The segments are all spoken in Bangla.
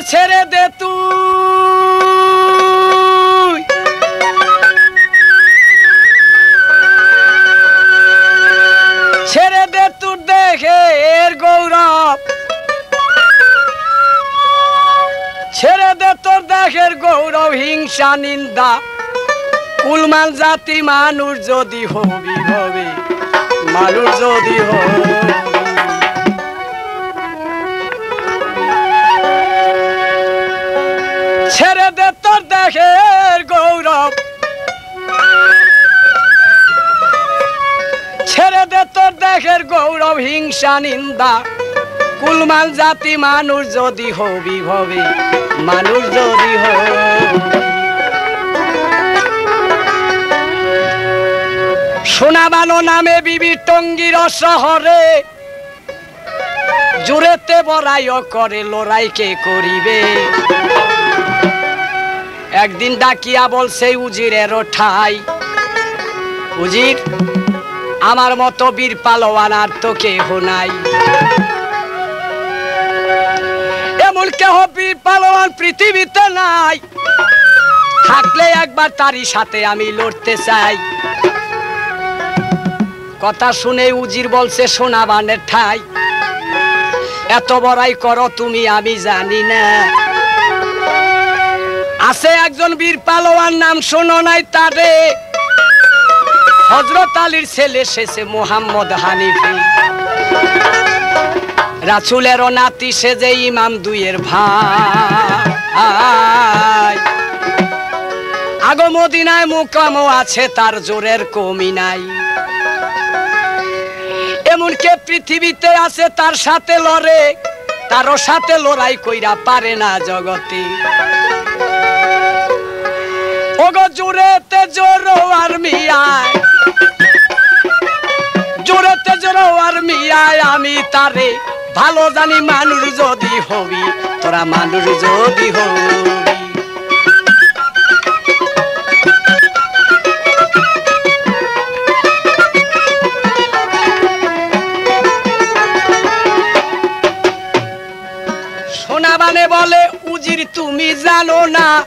ছেড়ে দে তুই ছেড়ে দে তোর দেহের গৌরব ছেড়ে দে তোর দেহের গৌরব হিংসা নিন্দা কুলমান জাতি মানুষ যদি হবি হবে মানুষ যদি হবে ছেড়ে দে তোর দেহের গৌরব ছেড়ে দে তোর দেহের গৌরব হিংসা নিন্দা কুলমান জাতি মানুষ যদি হবি হবে মানুষ যদি হবে সোনাবানো নামে বিবি টঙ্গীর শহরে জুড়েতে বড়াইও করে লড়াই কে করিবে একদিন ডাকিয়া বলছে উজিরের ঠাই উজির আমার মতো বীর পালোয়ান আর তো কেহ নাই এমন কেহ বীর পালোয়ান পৃথিবীতে নাই থাকলে একবার তারই সাথে আমি লড়তে চাই কথা শুনে উজির বলছে সোনাবানের ঠাই এত বড়াই করো তুমি আমি জানি না আছে একজন বীর পালোয়ান নাম শোনো নাই তারে হযরত আলীর ছেলে শেষে মোহাম্মদ হানিফি রাসূলের নাতি সে যে ইমাম দুইয়ের ভাই আগো মদিনায় মুকামও আছে তার জোরের কমি নাই এমন কে পৃথিবীতে আছে তার সাথে লড়ে তারও সাথে লড়াই কইরা পারে না জগতে ওগো জোরেতে জোরো আর মিয়ায় জোরেতে জোরো আর মিয়ায় আমি তারে ভালো জানি মানুষ যদি হবি তোরা মানুষ যদি হবি সোনাবানে বলে উজির তুমি জানো না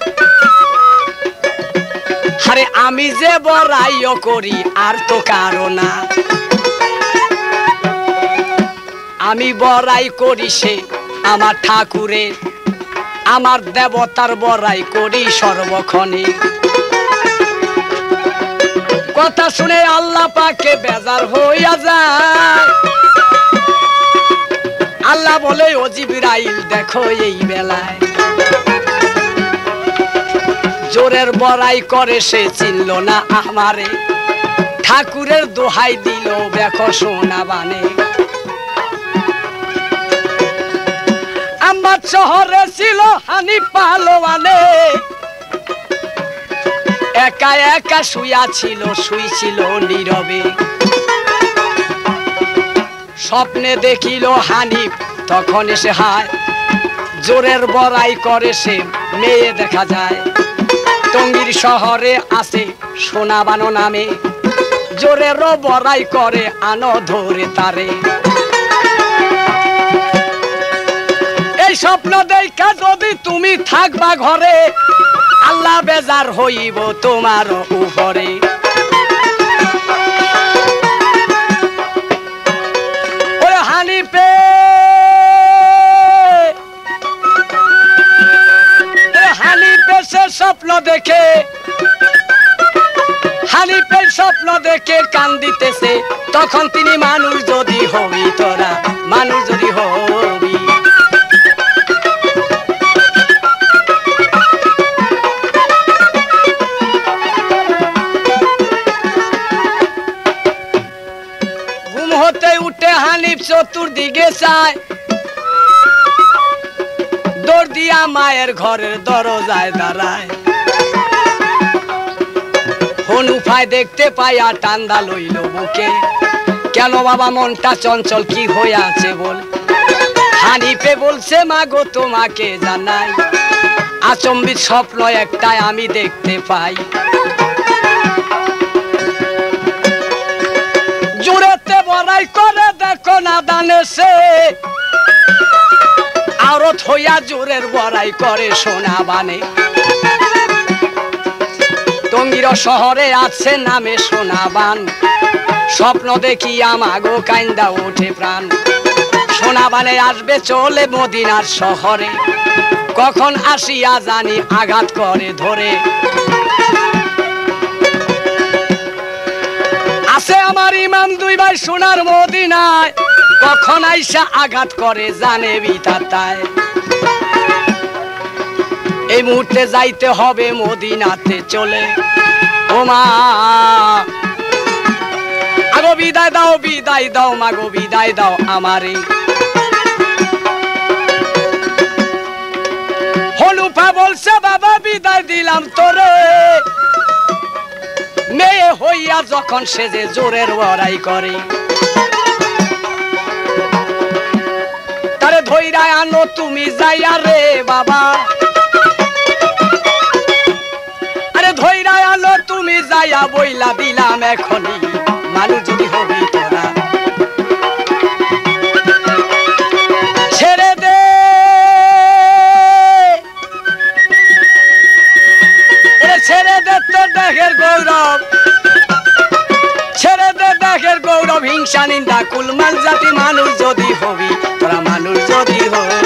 আরে আমি যে বড়াইও করি আর তো কারো না আমি বড়াই করি সে আমার ঠাকুরের আমার দেবতার বড়াই করি সর্বক্ষণে কথা শুনে আল্লাহ পাকে বেজার হইয়া যায় আল্লাহ বলে ও জিবরাইল দেখো এই বেলায় জোরের বড়াই করে সে চিনল না আমারে ঠাকুরের দোহাই দিল দেখো সোনাবানে আমার শহরে ছিল হানি পালোয়ানে একা একা শুয়া ছিল শুইছিল নীরবে স্বপ্নে দেখিল হানিফ তখন এসে হায় জোরের বড়াই করে সে মেয়ে দেখা যায় টঙ্গীর শহরে আছে সোনাবানো নামে জোরেরও বড়াই করে আনো ধরে তারে এই স্বপ্ন দেখা যদি তুমি থাকবা ঘরে আল্লাহ বেজার হইব তোমার উপরে ওরে হানিফে হানিফে সে স্বপ্ন দেখে হানিফের স্বপ্ন দেখে কান্দিতেছে তখন তিনি মানুষ যদি হবি তোরা মানুষ যদি হবি ঘুম হতে উঠে হানিফ চতুর্দিকে চায় দৌড় দিয়া মায়ের ঘরের দরজায় দাঁড়ায় হনুফায় দেখতে পাইয়া টান্দা লইল বুকে কেন বাবা মনটা চঞ্চল কি হয়ে আছে বল হানিফে বলছে মা গো তোমাকে জানাই আচম্বিত স্বপ্ন একটাই আমি দেখতে পাই জুড়েতে বড়াই করে দেখো না দানে সে আরত হইয়া জোরের বড়াই করে সোনা বানে টঙ্গীর শহরে আছে নামে সোনাবান স্বপ্ন দেখি আমাগো কাইন্দা ওঠে প্রাণ সোনাবানে আসবে চলে মদিনার শহরে কখন আসিয়া জানি আঘাত করে ধরে আছে আমার ইমাম দুই ভাই সোনার মদিনায় কখন আইসা আঘাত করে জানে বিধাতায় এই মুহূর্তে যাইতে হবে মদিনাতে চলে ও মা আগো বিদায় দাও মাগো বিদায় দাও আমারে হনুফা বলছে বাবা বিদায় দিলাম তোরে মেয়ে হইয়া যখন সেজে জোরের বড়াই করে তারে ধইরা আনো তুমি যাইয়া রে বাবা আরে ধইরা আনো তুমি যাইয়া বইলা দিলাম এখনই মানুষ যদি হবি তোরা ছেড়ে দে ছেড়ে দে তোর দেহের গৌরব ছেড়ে দে দেহের গৌরব হিংসা নিন্দা কুলমান জাতি মানুষ যদি হবি তোরা মানুষ যদি হবি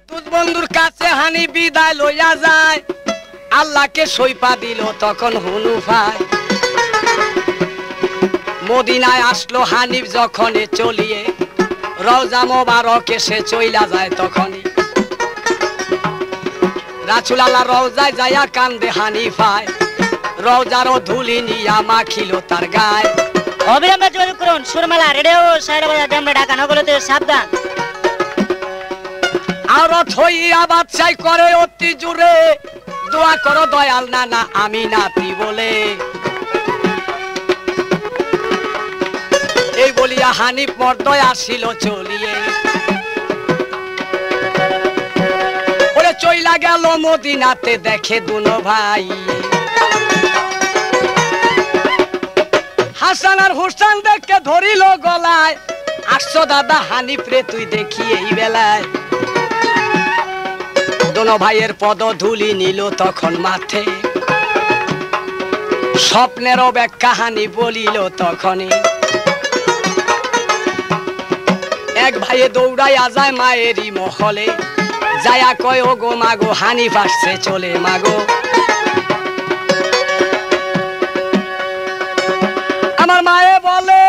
তুজ বন্ধুর কাছে হানি বিদায় লইয়া যায় আল্লাহকে সইপা দিল তখন হুনুফায় মদিনায় আসলো হানিফ যখন চলিয়ে রওজা মোবারকে সে চইলা যায় তখনই রাসূল আল্লাহ রওজায় যায়া কান্দে হানিফায় রওজারও ধুলি নিয়া মাখিল তার গায় অবিলম্বে যোগাযোগ করুন সুরমালা রেডিও সাহেবাজার ডেমরা ঢাকা নগরীতে সাবধান আর থইয়া বাদশাই করে অতি জোরে দোয়া করো দয়াল নানা আমি নাতি বলে এই বলিয়া হানিফ মর্দয় আসিল চলিয়ে ওরে চইলা গেল মদিনাতে দেখে দুনো ভাই হাসান আর হুসান দেখে ধরিল গলায় আসছো দাদা হানিফ রে তুই দেখি এই বেলায় দুনো ভাইয়ের পদ ধুলি নিল তখন মাঠে স্বপ্নেরও ব্যাখ্যা হানি বলিল তখনই এক ভাইয়ে দৌড়াইয়া যায় মায়েরই মহলে যায়া কয় ও গো মাগো হানিফ আসছে চলে মাগো আমার মায়ে বলে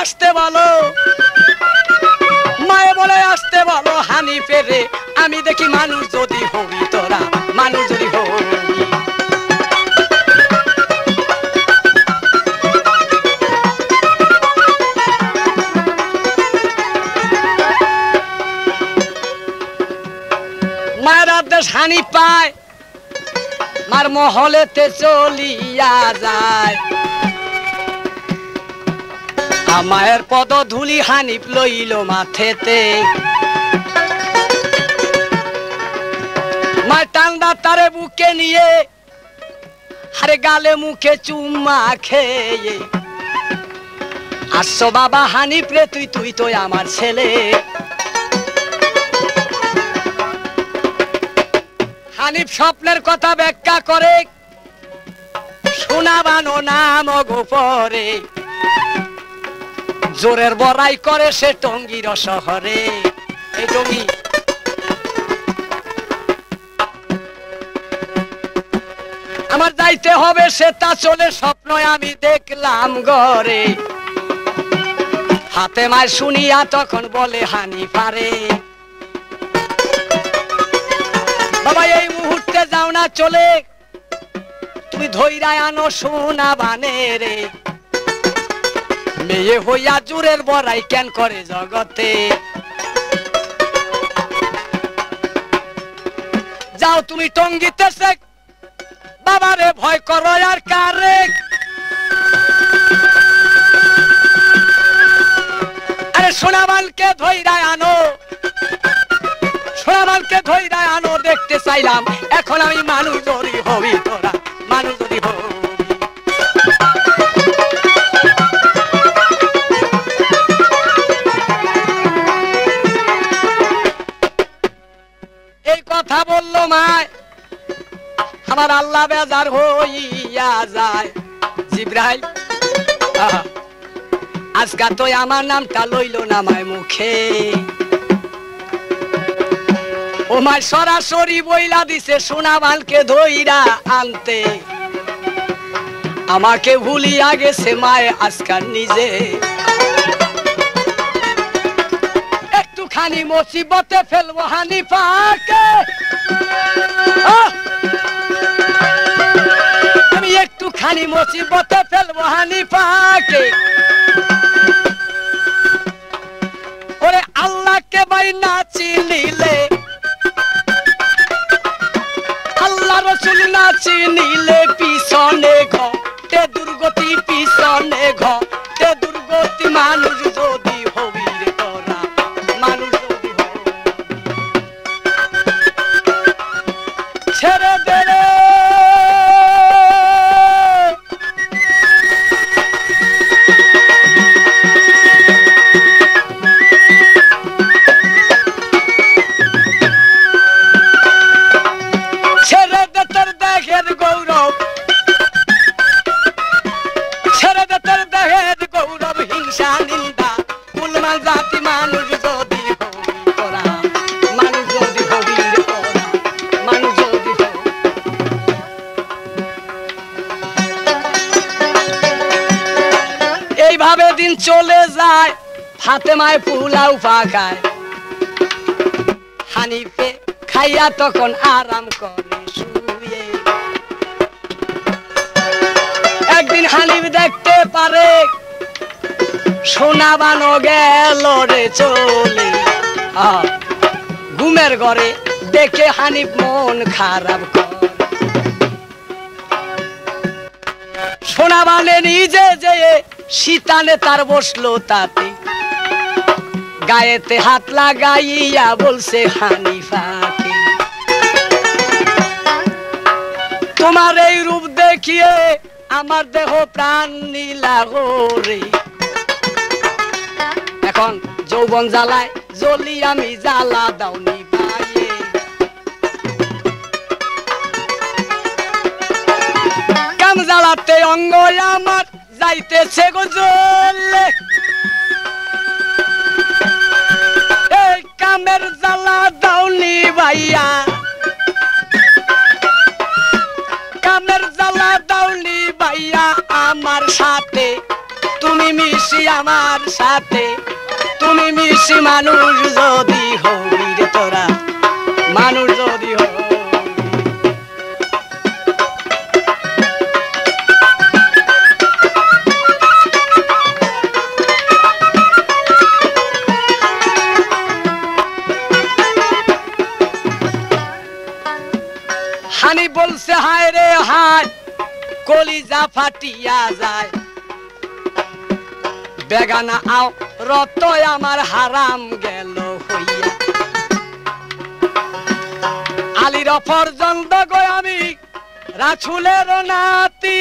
আসতে বলো মায়ে বলে আসতে বলো হানিফে রে আমি দেখি মানুষ যদি হবি তোরা মানুষ যদি হবি মায়ের আদেশ হানিফ পায় মার মহলেতে চলিয়া যায় মায়ের পদ ধুলি হানিফ লইল মাথেতে মা টান্দা তারে বুকে নিয়ে আরে গালে মুখে চুম্মা খেয়ে আসছো বাবা হানিফ রে তুই তো আমার ছেলে হানিফ স্বপ্নের কথা ব্যাখ্যা করে শোনাবানো নাম গোপরে জোরের বড়াই করে সে টঙ্গীর শহরে এই টঙ্গী আমার যাইতে হবে সেটা চলে স্বপ্ন আমি দেখলাম ঘরে হাতে মায় শুনিয়া তখন বলে হানিফারে বাবা এই মুহূর্তে যাও না চলে তুমি ধইরা আনো সোনা বানে রে মেয়ে হইয়া জোরের বড়াই কেন করে জগতে যাও তুমি টঙ্গীতে শেখ বাবারে ভয় করো আর কারে আরে সোনাবানকে ধইরা আনো ধইরা আনো দেখতে চাইলাম এখন আমি মানুষ যদি হবি তোরা মানুষ যদি হবি এই কথা বললো মায় আমার আল্লাহ বেজার হইয়া যায় জিব্রাইল আজকা তো আমার নামটা লইল না মায় মুখে ও মায় সরাসরি বইলা দিছে সোনাবানকে ধইরা আনতে আমাকে ভুলিয়া গেছে মায় আজকাল নিজে একটুখানি মুসিবতে ফেলবো হানিফাকে আমি একটুখানি মুসিবতে ফেলবো হানিফাকে ওরে আল্লাহকে বাই না চিনিলে আল্লাহ রসুল না চিনিলে পিছনে ঘটে দুর্গতি পিছনে ঘটে দুর্গতি মানুষ যদি হবি রে তোরা মানুষ যদি হবি ছেড়ে দে রে এইভাবে দিন চলে যায় ফাতেমায় পোলাও পাকায় হানিফে খাইয়া তখন আরাম করে শুয়ে একদিন হানিফ দেখতে পারে সোনা বানো গেল রে চলে ঘুমের ঘরে দেখে হানিফ মন খারাপ করে সোনা বানে নিজে যে শীতানে তার বসলো তাতে গায়েতে হাত লাগাইয়া বলছে হানিফাকে তোমার এই রূপ দেখিয়ে আমার দেহ প্রাণ নীলা রে এখন যৌবন জ্বালায় জ্বলি আমি জ্বালা দাওনি পায়ে কাম জ্বালাতে অঙ্গ আমার যাইতেছে গো জ্বলে এই কামের জ্বালা দাওনি ভাইয়া কামের জ্বালা দাওনি ভাইয়া আমার সাথে তুমি মিশি আমার সাথে তুমি মিশি মানুষ যদি হবি রে তোরা মানুষ যদি হবি হানি বলছে হায় রে হায় কলিজা ফাটিয়া যায় বেগানা আও রত আমার হারাম গেল হইয়া আলীর ফরজন্দ গো আমি রাসূলের নাতি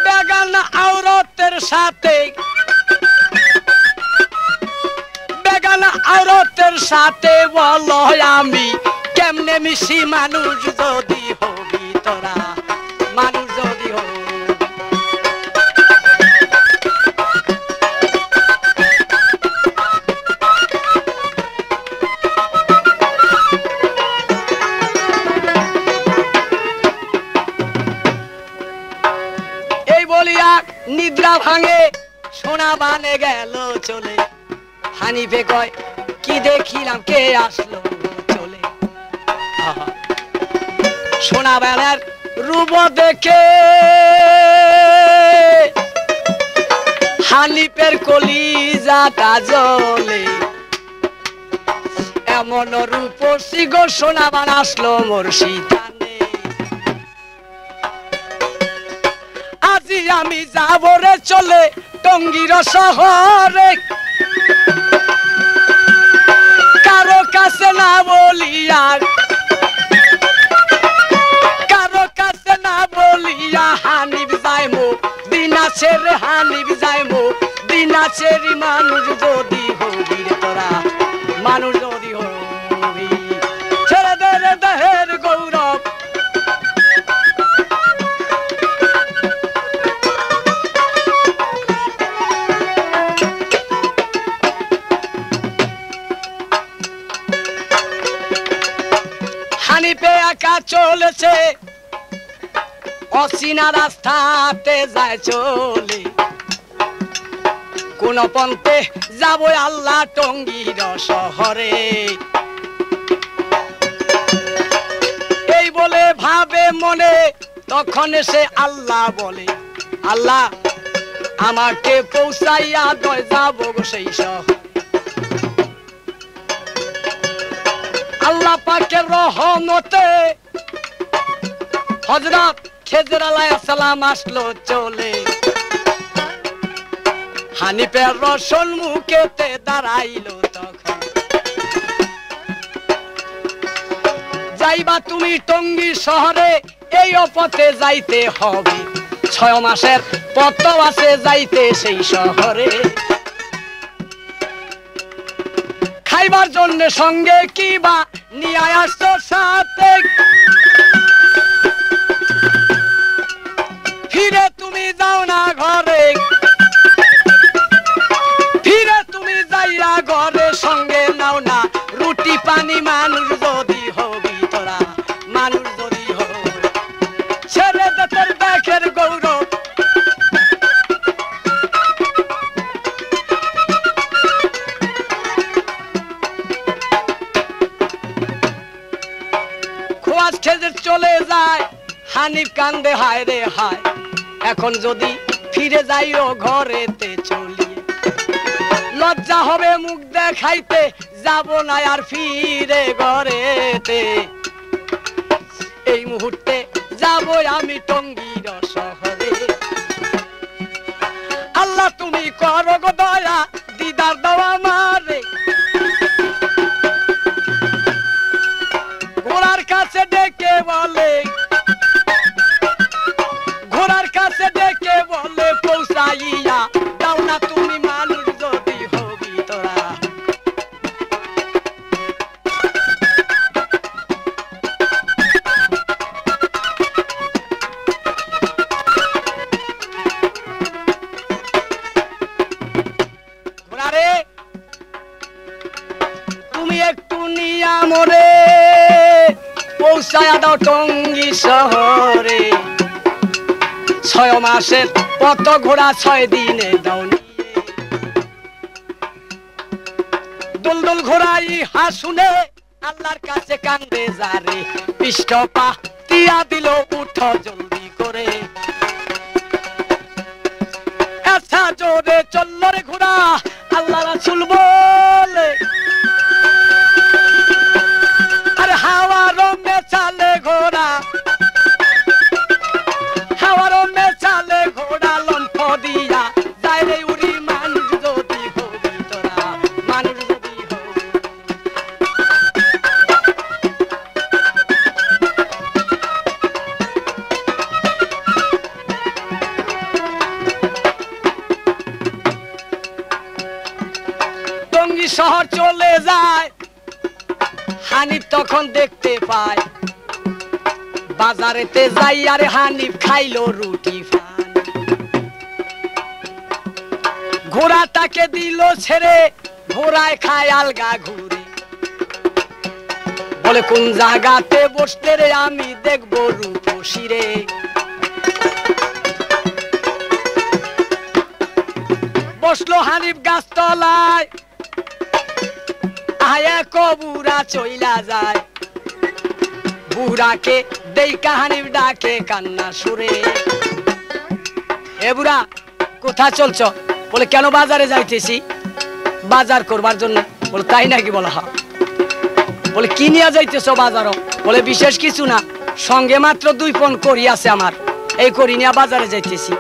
বেগানা আওরতের সাথে বেগানা আওরতের সাথে বলো আমি কেমনে মিশি মানুষ যদি হবি তোরা মানুষ যদি হবি এই বলিয়া নিদ্রা ভাঙে সোনা বানে গেল চলে হানিফে কয় কি দেখিলাম কে আসলো চলে সোনা বানের রূপ দেখে হানিফের কলিজাটা জ্বলে এমন রূপসী গো সোনা বান আসলো মোর শীতানে আজি আমি যাব রে চলে টঙ্গীর শহরে, কারো কাছে না বলিয়া, কারো কাছে না বলিয়া হানিফ যাইমু দিনা ছেড়ে, হানিফ যাইমু দিনা ছেড়ে। মানুষ যদি হবি রে তোরা, মানুষ যদি হবি, ছেড়ে দে রে দেহের গৌরব। হানিফে একা চলেছে অচেনা রাস্তাতে যায় চলে, কোন পন্থে যাব আল্লাহ টঙ্গীর শহরে। এই বলে ভাবে মনে, তখন সে আল্লাহ বলে, আল্লাহ আমাকে পৌঁছাইয়া দয় যাব গো সেই শহর। আল্লাহ পাকের রহমতে হযরত খেজর আলাইহিস সালাম আসলো চলে, হানিফের রসন মুখেতে দাঁড়াইলো। তখন যাইবা তুমি টঙ্গী শহরে, এই পথে যাইতে হবে, 6 মাসের পথ আছে যাইতে সেই শহরে। খাইবার জন্য সঙ্গে কিবা নিয়ে আসছো সাথে, ফিরে তুমি যাও না ঘরে, ফিরে তুমি যাইয়া ঘরে, সঙ্গে নাও না রুটি পানি। মানুষ যদি হবি তোরা, মানুষ যদি হবি, ছেড়ে দে তোর দেখের গৌরব। খোয়াজ খেজে চলে যায়, হানিফ কান্দে হায় রে হায়, এখন যদি ফিরে যাইও ঘরেতে চলিয়ে, লজ্জা হবে মুখ দেখাইতে, যাব না আর ফিরে ঘরেতে। এই মুহূর্তে যাব আমি টঙ্গীর শহরে। আল্লাহ তুমি করো গো দয়া, দিদার দাও আমারে। ঘোড়ার কাছে ডেকে বলে, ঘোড়ার কাছে ডেকে বলে পৌঁছাইয়া দাও না তুমি, মানুষ যদি হবি তোরা। ঘোড়ারে তুমি একটু নিয়া মরে পৌঁছায়া দাও টঙ্গী শহরে। 6 মাসের পথ ঘোড়া 6 দিনে দাও নিয়ে। দুলদুল ঘোড়াই হাসুনে আল্লাহর কাছে কান্দে যারে, পৃষ্ঠ পা তিয়া দিল উঠ জলদি করে। আচ্ছা জোরে চলল রে ঘোড়া, আল্লাহ রাসূল বলে, আরে হাওয়ার মে চালে ঘোড়া, হাওয়ার মে চালে ঘোড়া, লম্ফ দিয়া যায় রে উড়ি। মানুষ যদি হবি তোরা, মানুষ যদি হবি। টঙ্গী শহর চলে যায়, হানিফ তখন দেখতে পায় বাজারেতে যাই, আরে হানিফ খাইলো রুটি ফান। ঘোড়াটাকে দিল ছেড়ে, ঘোড়ায় খায় আলগা ঘুরে, বলে কোন জায়গাতে বসতে রে আমি দেখবো রূপসী রে। বসলো হানিফ গাছতলায়, আয়া কবুরা চইলা যায়, বুড়াকে দেই কাহানির ডাকে কান্না সুরে। এ বুড়া কোথা চলছ? বলে কেন বাজারে যাইতেছি, বাজার করবার জন্য। বলে তাই নাকি? বলে হ্যাঁ। বলে কি নিয়ে যাইতেছ বাজারও? বলে বিশেষ কিছু না, সঙ্গে মাত্র 2 পণ করি আছে আমার, এই করি নিয়ে বাজারে যাইতেছি।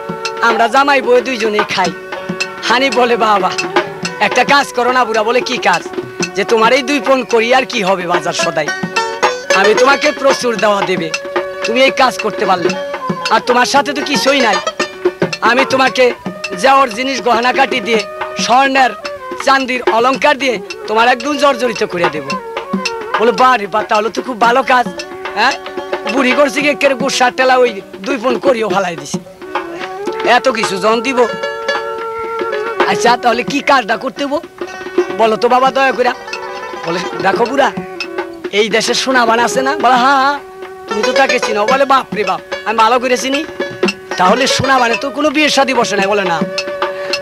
আমরা জামাই বউ দুইজনেই খাই। হানি বলে বাবা একটা কাজ করো না। বুড়া বলে কি কাজ? যে তোমার এই 2 পণ করি আর কি হবে বাজার সদাই, আমি তোমাকে প্রচুর দেওয়া দেবে, তুমি এই কাজ করতে পারলে। আর তোমার সাথে তো কিছুই নাই, আমি তোমাকে যাওয়ার জিনিস গহনা কাটি দিয়ে স্বর্ণের চান্দির অলংকার দিয়ে তোমার একদম জর্জরিত করে দেব। বলে বারে বা তাহলে তো খুব ভালো কাজ। হ্যাঁ বুড়ি করছি কে কেরে গুসার টেলা ওই 2 পণ করিও ফালাই দিছি, এত কিছু জন দিব। আচ্ছা তাহলে কি কাজটা করতে বলো তো বাবা দয়া করে। বলে দেখো বুড়া এই দেশে সোনাবান আছে না? বলে হ্যাঁ তুমি তো তাকে চিনো। বলে বাপ রে বাপ আমি ভালো করে চিনি। তাহলে সোনাবানে তো কোনো বিয়ের শাদী বসে নাই। বলে না।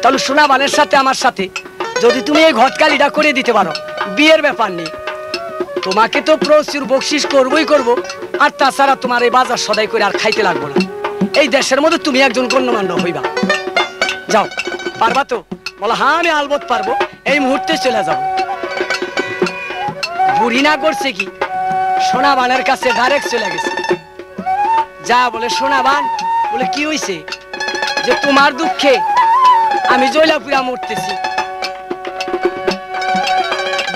তাহলে সোনাবানের সাথে আমার সাথে যদি তুমি এই ঘটকালিটা করে দিতে পারো, বিয়ের ব্যাপার নেই, তোমাকে তো প্রচুর বকশিস করবই করব। আর তাছাড়া তোমার এই বাজার সদাই করে আর খাইতে লাগবো না। এই দেশের মধ্যে তুমি একজন গণ্যমান্য হইবা। যাও পারবা তো? বলে হ্যাঁ আমি আলবত পারবো, এই মুহূর্তে চলে যাব। বুড়ি না করছে কি সোনাবানের কাছে ডাইরেক্ট চলে গেছে। যা বলে সোনাবান বলে কি হইছে? যে তোমার দুঃখে আমি জয়লাপুরা মরতেছি।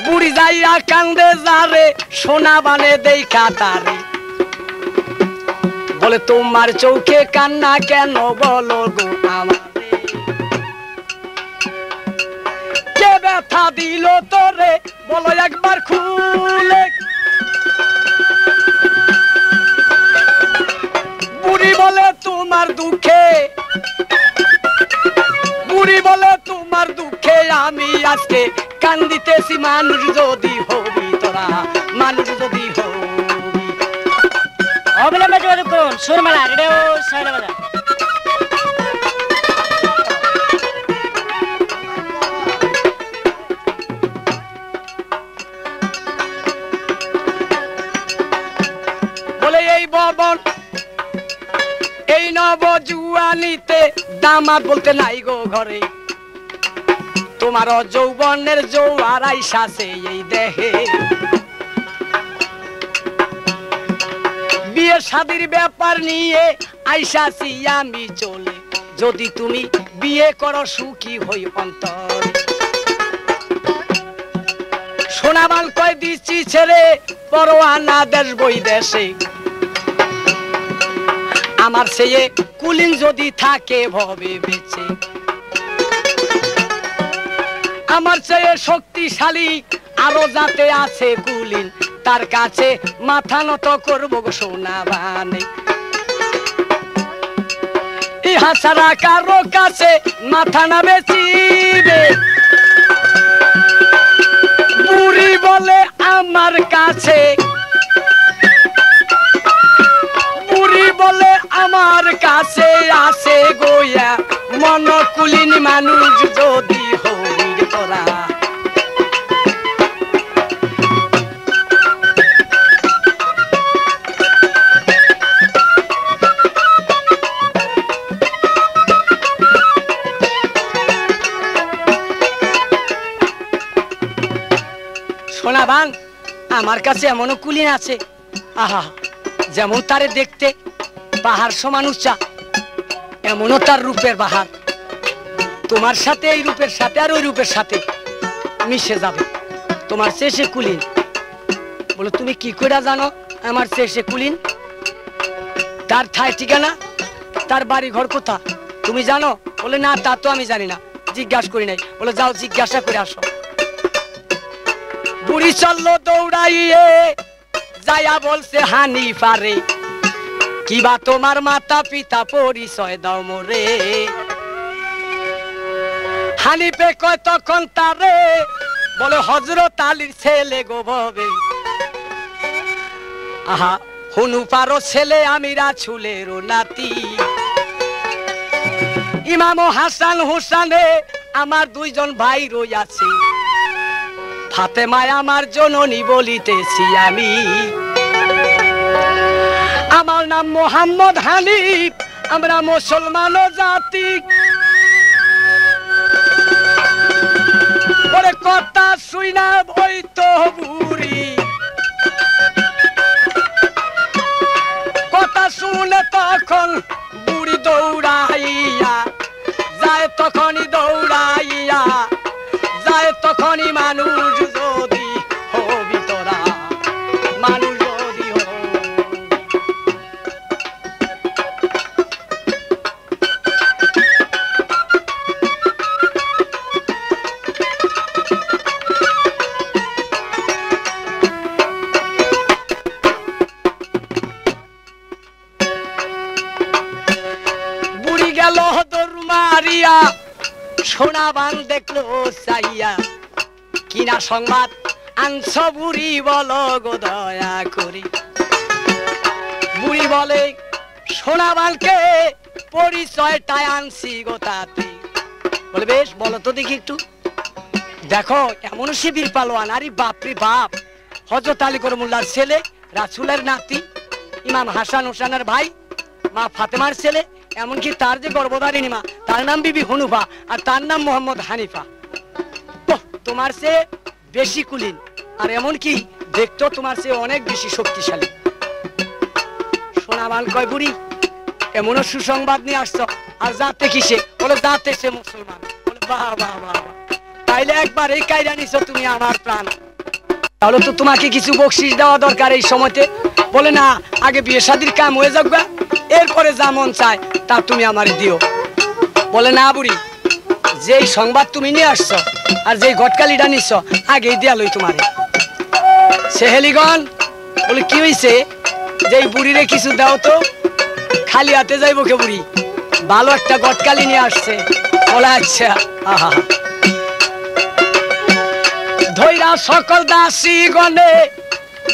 বুড়ি যাইয়া কান্দে যারে সোনাবানে দেই কাতারে। বলে তোমার চোখে কান্না কেন বলো গো আমারে? কে ব্যথা দিল তোরে বলো একবার খুলে। বুড়ি বলে তোমার দুঃখে, বুড়ি বলে তোমার দুঃখে আমি আজকে কান্দিতেছি। মানুষ যদি হবি তোরা, মানুষ যদি হবি। অবিলম্বে যোগাযোগ করুন সুরমালা রেডিও সাহেবাজার। বলে এই ভবন এই নবজুয়ানিতে দামাত বলতে নাই গো ঘরে। তোমার যৌবনের জোয়ার আইসাছে এই দেহে। বিয়ে শাদীর ব্যাপার নিয়ে আইসাছি আমি চলে। যদি তুমি বিয়ে করো সুখী হই অন্তর। সোনাবান কয় দিচ্ছি ছেড়ে পরোয়ানা দেশ বই দেশে। আমার ছেয়ে কুলিন যদি থাকে ভবে বেঁচে। আমার চেয়ে শক্তিশালী আরো যাতে আছে কুলিন, তার কাছে মাথা নত করবো গো সোনাবানে। ইহা ছাড়া কারো কাছে মাথা না বেচিবে। বুড়ি বলে আমার কাছে, বুড়ি বলে আমার কাছে আছে গোয়া মন কুলিন মানুষ যদি হবি তোরা। সোনাবান আমার কাছে এমনও কুলিন আছে, আহা যেমন তারে দেখতে পাহাড় সমান উচ্চা, এমনও তার রূপের বাহার। তোমার সাথে এই রূপের সাথে আর ওই রূপের সাথে মিশে যাবে। তোমার শেষে কুলিন। বলো তুমি কি করে জানো আমার শেষে কুলিন? তার ঠাই ঠিকানা, তার বাড়ি ঘর কোথা তুমি জানো? বলে না তা তো আমি জানি না, জিজ্ঞাসা করি নাই। বলে যাও জিজ্ঞাসা করে আসো। বুড়ি চললো দৌড়াইয়ে যায়া বলছে হানি পারে, কিবা তোমার মাতা পিতা পরিচয় দাও মোরে। হানিফে কয় তখন তারে, বলে হযরত আলীর ছেলে গো ভবে। আহা হুনু পারো ছেলে আমি রাসূলের নাতি। ইমাম হাসান হুসানে আমার 2 জন ভাই রইয়াছে। ফাতেমায় আমার জননী বলিতেছি আমি। আমার নাম মোহাম্মদ হানিফ, আমরা মুসলমান জাতি। ওরে কথা শুইনা ওই তো বুড়ি, কথা শুনে তখন বুড়ি দৌড়াইয়া গেল দৌড় মারিয়া, সোনাবান দেখলো চাইয়া, কিনা সংবাদ আনছ বুড়ি বলো গো দয়া করি। বুড়ি বলে সোনাবানকে পরিচয়টাই আনছি গো তাতে। বলে বেশ বলো তো দেখি একটু। দেখো এমন শিবির পালোয়ান, আরে বাপরে বাপ, হযরত আলী করমুল্লাহর ছেলে, রাসূলের নাতি, ইমাম হাসান হোসেনের ভাই, মা ফাতেমার ছেলে, এমনকি তার যে গর্ভধারিণী মা তার নাম বিবি হুনুফা আর তার নাম মোহাম্মদ হানিফা। তোমার চেয়ে বেশি কুলীন, আর এমনকি দেখতো তোমার চেয়ে অনেক বেশি শক্তিশালী। সোনাবান কয় বুড়ি এমনও সুসংবাদ নিয়ে আসছো, আর জাতে কিসে? বলে জাতে সে মুসলমান। বলে বাহ বাহ বাহ, তাইলে একবার এই কায়দা নিছো তুমি আমার প্রাণ। তাহলে তো তোমাকে কিছু বকশিস দেওয়া দরকার এই সময়তে। বলে না, আগে বিয়ে শাদীর কাম হয়ে যাক, এরপরে যা মন চায় তা তুমি আমারে দিও। বলে না বুড়ি, যেই সংবাদ তুমি নিয়ে আসছো আর যেই ঘটকালিটা নিচ্ছ আগেই দেয়ালই তোমারে। সেহেলিগণ বলে কি হয়েছে, যেই বুড়িরে কিছু দাও তো, খালি হাতে যাইবো কে বুড়ি, ভালো একটা ঘটকালি নিয়ে আসছে। বলে আচ্ছা। আহা, ধৈরা সকল দাসী গণে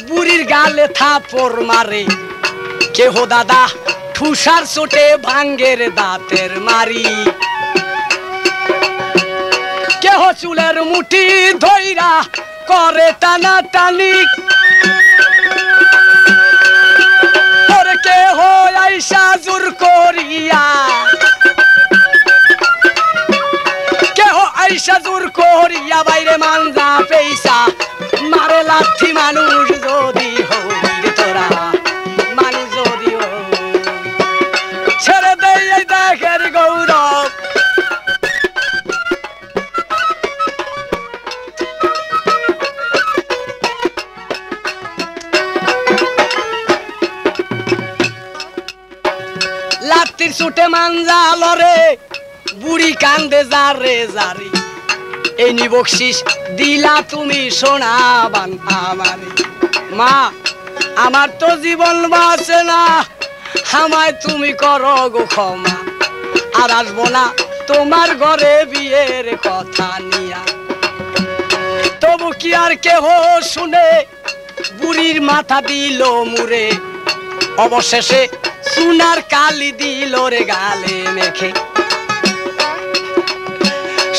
বুড়ির গালে থাপড় মারে, কেহ দাদা ঠুসার চোটে ভাঙ্গের দাঁতের মারি, কেহ চুলের মুঠি ধৈরা করে টানা টানি, কেহ আইসা জোর করিয়া, কেহ আইসা জোর করিয়া বাইরে মানজা পেইসা মারে লাথি। মানুষ যদি হই তোরা, মানুষ যদি ছেড়ে দেয় দেখের গৌরব। লাত্তির ছুটে মানজা লরে, বুড়ি কান্দে যারে জারি, এই নি বকশিস দিলা তুমি সোনাবান আমারে। মা আমার তো জীবন বাঁচে না, আমায় তুমি করো গো ক্ষমা, আর আসবো না তোমার ঘরে বিয়ের কথা নিয়া। তবু কি আর কেহ শুনে, বুড়ির মাথা দিল মুড়ে, অবশেষে সোনার কালি দিল রে গালে মেখে।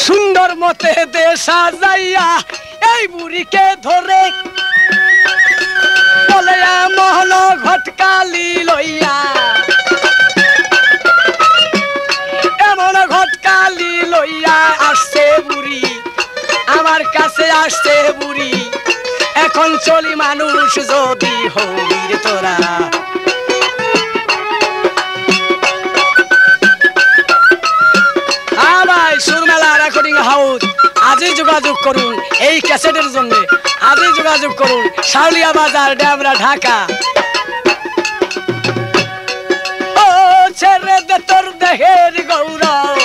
সুন্দর মতে দেশা যাইয়া এই বুড়িকে ধরে, বলে মহল ঘটকালি লইয়া, এমন ঘটকালি লইয়া আসছে বুড়ি, আমার কাছে আসছে বুড়ি, এখন চলি মানুষ যদি হবি তোরা। সুরমেলা রেকর্ডিং হাউস, আজই যোগাযোগ করুন এই ক্যাসেটের জন্য, আজই যোগাযোগ করুন, শাউলিয়া বাজার, ডেমরা, ঢাকা। ও ছেড়ে দে তোর দেহের গৌরব,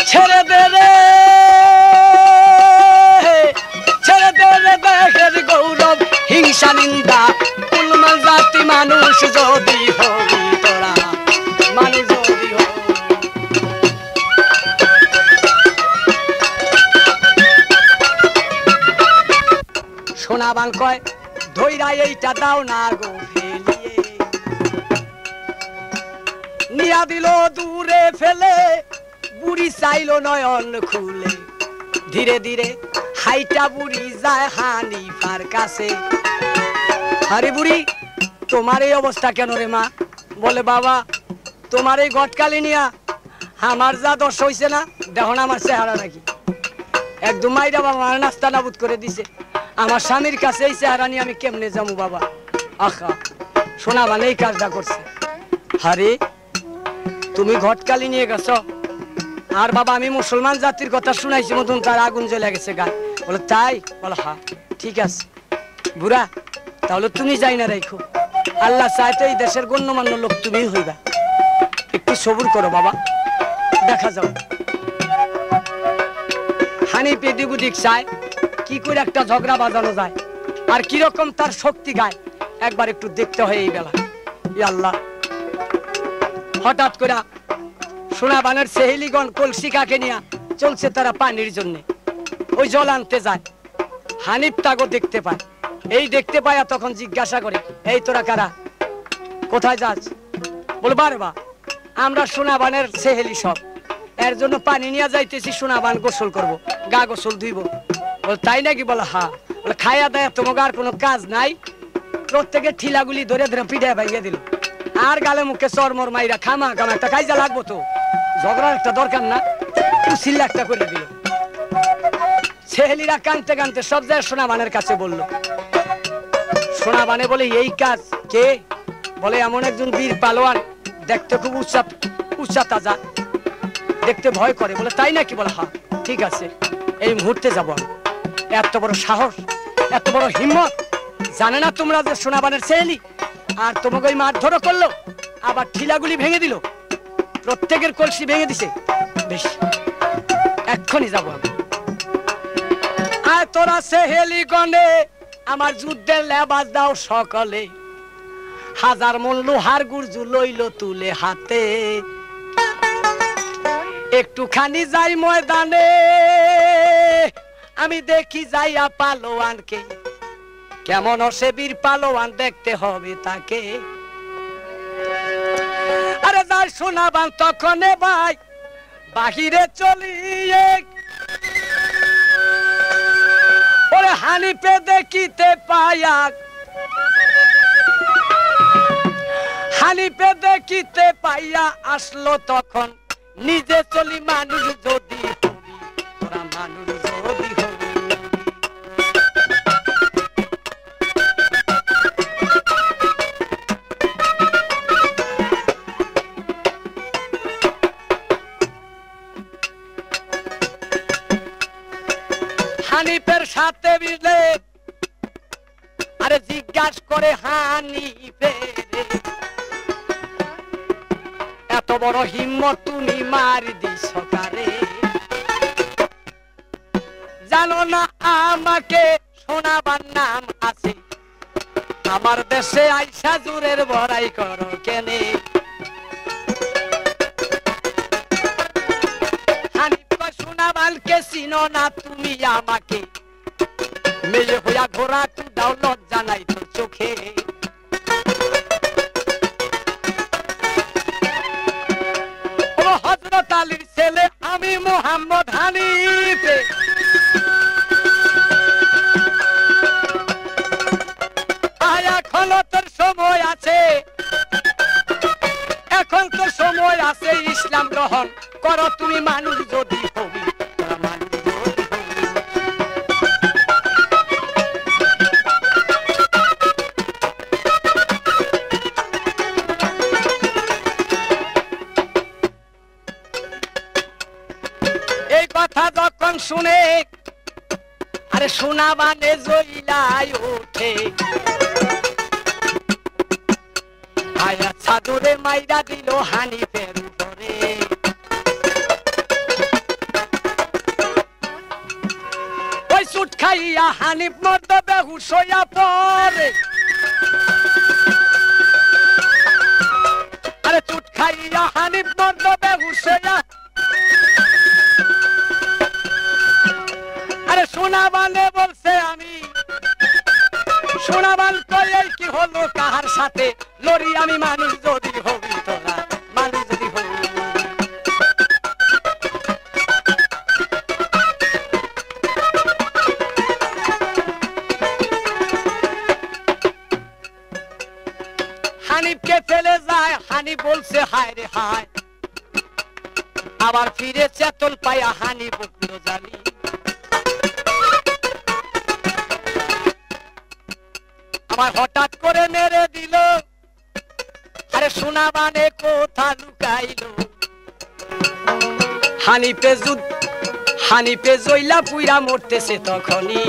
ছেড়ে দে রে, ছেড়ে দে রে দেহের গৌরব, হিংসা নিন্দা উন্মাদ জাতি মানুষ যদি হবি তোরা, মানুষ যদি হবি। সোনাবান কয় ধৈরা এইটা দাও না গো ফেলিয়ে, নিয়া দিল দূরে ফেলে, বুড়ি চাইল নয়ন খুলে, ধীরে ধীরে হাইটা বুড়ি যায় হানিফার কাছে। আরে বুড়ি তোমার এই অবস্থা কেন রে মা? বলে বাবা তোমার এই ঘটকালি নিয়া আমার যা দোষ হইছে না, দেখো না আমার চেহারা নাকি একদম মাইরা বাবা আমার নাস্তা নাবুদ করে দিছে। আমার স্বামীর কাছে এই চেহারা নিয়ে আমি কেমনে যাবো বাবা? আখা সোনাবান এই কাজটা করছে। আরে তুমি ঘটকালি নিয়ে গেছো, আর বাবা আমি মুসলমান জাতির কথা শুনাইছি মতন তার আগুন জ্বলে গেছে গায়ে। বলে তাই? বলো হ্যাঁ ঠিক আছে বুড়া, তাহলে তুমি যাই না রাখো, আল্লাহ চাইতে এই দেশের গণ্যমান্য লোক তুমি হইবা, একটু সবুর করো বাবা, দেখা যাও। হানিফ এদিক ওদিক চায় কি করে একটা ঝগড়া বাজানো যায় আর কিরকম তার শক্তি গায়, একবার একটু দেখতে হয় এই বেলা। ই আল্লাহ হঠাৎ করে সোনাবানের সেহেলিগণ কলসি কাকে নিয়ে চলছে তারা পানির জন্য, ওই জল আনতে যায়। হানিফ তাগো দেখতে পায়, এই দেখতে পায় তখন জিজ্ঞাসা করে, এই তোরা কারা, কোথায় যাস? বলে বারে বা আমরা সোনাবানের সেহেলি সব, এর জন্য পানি নিয়ে যাইতেছি, সোনাবান গোসল করব, গা গোসল ধুইব। বলে তাই নাকি? বলে হ্যাঁ। বলে খাইয়া দেয় তোমাকে আর কোনো কাজ নাই? প্রত্যেকের ঠিলাগুলি ধরে ধরে পিঠে ভাইয়া দিল, আর গালে মুখে চরমর মাইরা খামা খামা একটা কাইজা লাগবো তো, ঝগড়ার একটা দরকার না, সিল্লা একটা করে দিল। সেহেলিরা কানতে কানতে সব যায় সোনাবানের কাছে বলল। সোনাবানে বলে এই কাজ কে? বলে এমন একজন বীর পালোয়ান, দেখতে খুব উচ্চা তাজা, দেখতে ভয় করে। বলে তাই নাকি? বলে হ্যাঁ। ঠিক আছে, এই মুহূর্তে যাবো। এত বড় সাহস, এত বড় হিম্মত, জানে না তোমরা যে সোনাবানের সেহেলি? আর তোমাকে ওই মারধরও করলো, আবার ঠিলাগুলি ভেঙে দিল, প্রত্যেকের কলসি ভেঙে দিছে। বেশ, এক্ষুনি যাবো আমি। আর তোরা সেহেলি গণে আমার যুদ্ধের লেবাস দাও সকলে, হাজার মন লোহার গুর্জু লইল তুলে হাতে, একটুখানি যাই ময়দানে, আমি দেখি যাইয়া পালোয়ানকে, কেমন সে বীর পালোয়ান, দেখতে হবে তাকে। আরে যাই সোনাবান তখন ভাই বাহিরে চলিয়ে, ওরে হানিফে দেখিতে পাইয়া, হানিফে দেখিতে পাইয়া আসলো তখন, নিজে চলি মানুষ যদি হবি, তোরা মানুষ যদি হবি। হানিফের সাথে মিলে আরে জিজ্ঞাসা করে হানিফে, এত বড় হিম্মত তুমি মার দিছ কারে? জানো না আমাকে সোনাবার নাম আছে, আমার দেশে আইসা জোরের বড়াই করো কেনে? সোনাবানকে চিনো না তুমি আমাকে, মেয়ে হইয়া ঘোরা তু দাও লজ্জা নাই তোর চোখে? ও হযরত আলীর ছেলে আমি মোহাম্মদ হানিফে, এখনো তোর সময় আছে, এখন তোর সময় আছে, ইসলাম গ্রহণ করো তুমি মানুষ যদি হবি, তোরা মানুষ যদি হবি। এই কথা যখন শুনে আরে সোনাবানে জইলাই ওঠে, আয়া ছাদরে মাইরা দিল হানিফের উপরে, ওই চুট খাইয়া হানিফ মর্দ বেহুশ হইয়া পড়ে, আরে চুট খাইয়া হানিফ মর্দ বেহুশ হইয়া, আরে সোনাবানে বলছে আমি, সোনাবান কয়ে কি হলো কাহার সাথে লড়ি, আমি মানুষ যদি হবি, তোরা মানুষ যদি হবি। হানিফকে ফেলে যায়, হানিফ বলছে হায় রে হায়, আবার ফিরে চেতন পাইয়া হানিফ উঠল জানি, আমার হঠাৎ করে মেরে দিল, আরে সোনাবানে কোথা লুকাইল? হানিফে জইলা পুইরা মরতেছে তখনই,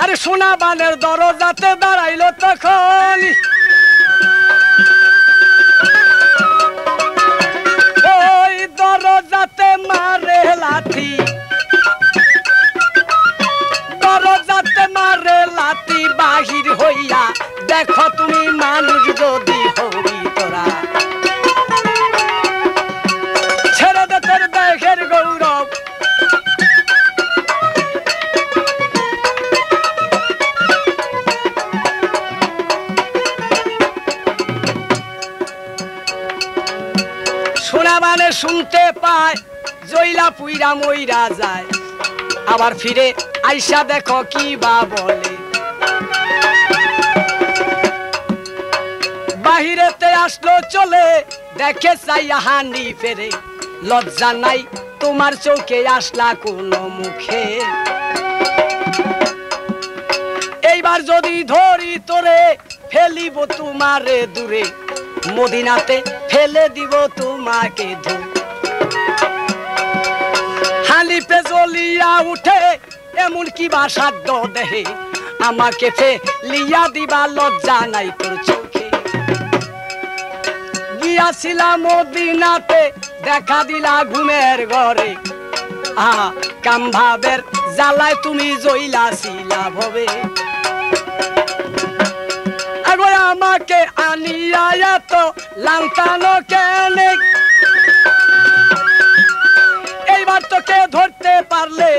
আরে সোনাবানের দরজাতে দাঁড়াইলো তখন, ওই দরজাতে মারে লাথি, দরজাতে মারে লাথি, বাহির হইয়া দেখো তুমি মানুষ যদি হবি তোরা ছেড়ে দে তোর দেহের গৌরব শোনা মানে শুনতে পায় জইলা পুইরা মইরা যায় আবার ফিরে আইসা দেখো কি বা বলে বাহিরেতে আসলো চলে দেখে চাইয়া হানি ফেরে লজ্জা নাই তোমার চোখে আসলা কোন মুখে এইবার যদি ধরি তোরে ফেলিব তোমারে দূরে মদিনাতে ফেলে দিব তোমাকে ধরে হালিপে জ্বলিয়া উঠে এমন কি বা সাধ্য দেহে আমাকে ফেলিয়া দিবা লজ্জা নাই তোর চোখে গিয়াছিলাম মদিনাতে দেখা দিলা ঘুমের ঘরে আহা কামভাবের জ্বালায় তুমি জইলাছিলা ভবে আগো আমাকে আনিয়া এত লান্তানো কেনে এইবার তোকে ধরতে পারলে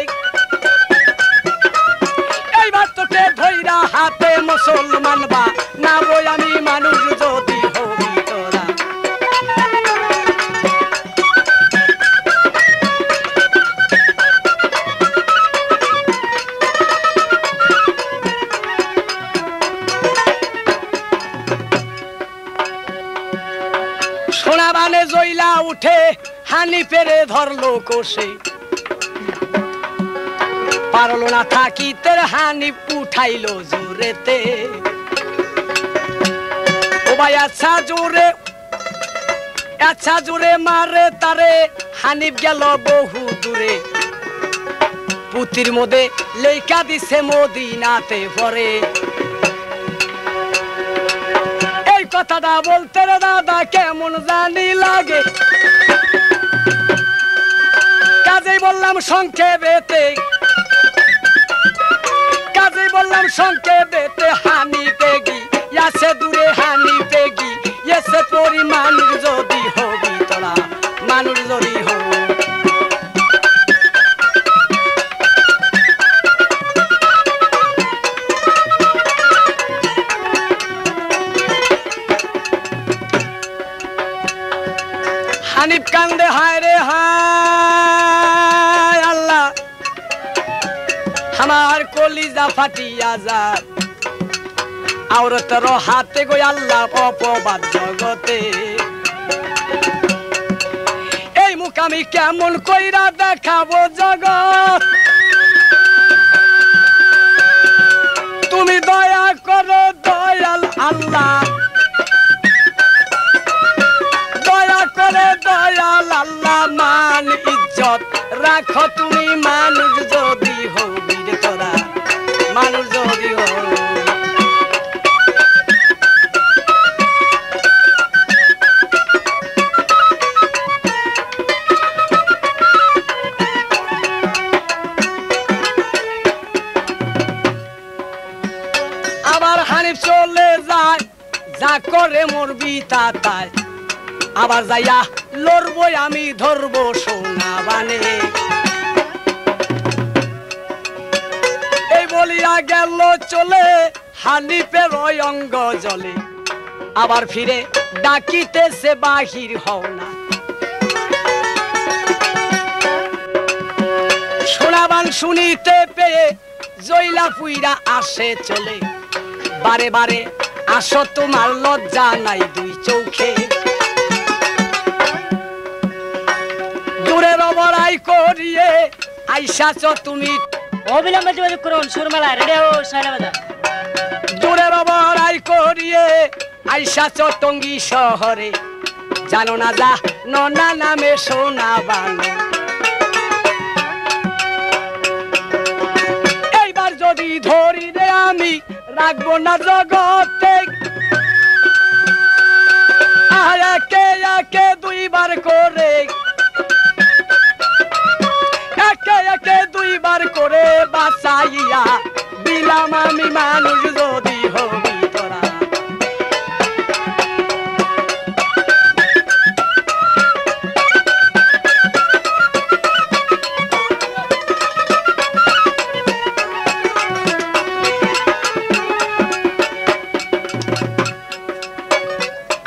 এইবার তোকে ধইরা হাতে মুসলমান বা না বই আমি মানুষ যদি হবি তোরা সোনা বানে জইলা উঠে হানি পেরে ধরলো কোষে পারলো না থাকিতে হানি উঠাইলো জোরেতে ও ভাই আচ্ছা জোরে মারে তারে হানিফ গেল বহু দূরে পুতির মধ্যে লেখা দিছে মদিনাতে পরে এই কথাটা বলতে রে দাদা কেমন জানি লাগে কাজেই বললাম সংক্ষেপেতে হানি পেগি ইয়াসে দূরে হানি পেগি এসে পরি মানুষ যদি হবি তোরা মানুষ যদি হবি হানিফ কান্দে হায় রে হায় আল্লাহ আমার কলিজা ফাটিয়া যায় আর তোর হাতে গো আল্লাহ অপবাদ জগতে এই মুখ আমি কেমন কইরা দেখাবো জগৎ তুমি দয়া করো দয়াল আল্লাহ দয়া করে দয়াল আল্লাহ মান ইজ্জত রাখো তুমি মানুষ যদি হবি রে তোরা মানুষ যদি হবি আবার হানিফ চলে যায় যা করে মরবি তা তাই আবার যাইয়া লড়বো আমি ধরবো সোনা বানে এই বলিয়া গেল চলে হানিফের ওই অঙ্গ জলে আবার ফিরে ডাকিতেছে বাহির হও না সোনাবান শুনিতে পেয়ে জইলা পুইরা আসে চলে বারে বারে আসো তোমার লজ্জা নাই দুই চোখে দূরের বড়াই করিয়ে আইসাছ তুমি অবিলম্বে যোগাযোগ করুন সুরমালা রেডিও সাইলাবাজার দূরের বড়াই করিয়ে আইসাছ টঙ্গী শহরে জানো না যা ননা নামে সোনা বানো এইবার যদি ধরি রে আমি রাখবো না জগতে একে একে দুইবার করে একে একে দুইবার করে বাঁচাইয়া দিলাম আমি মানুষ যদি হবি তোরা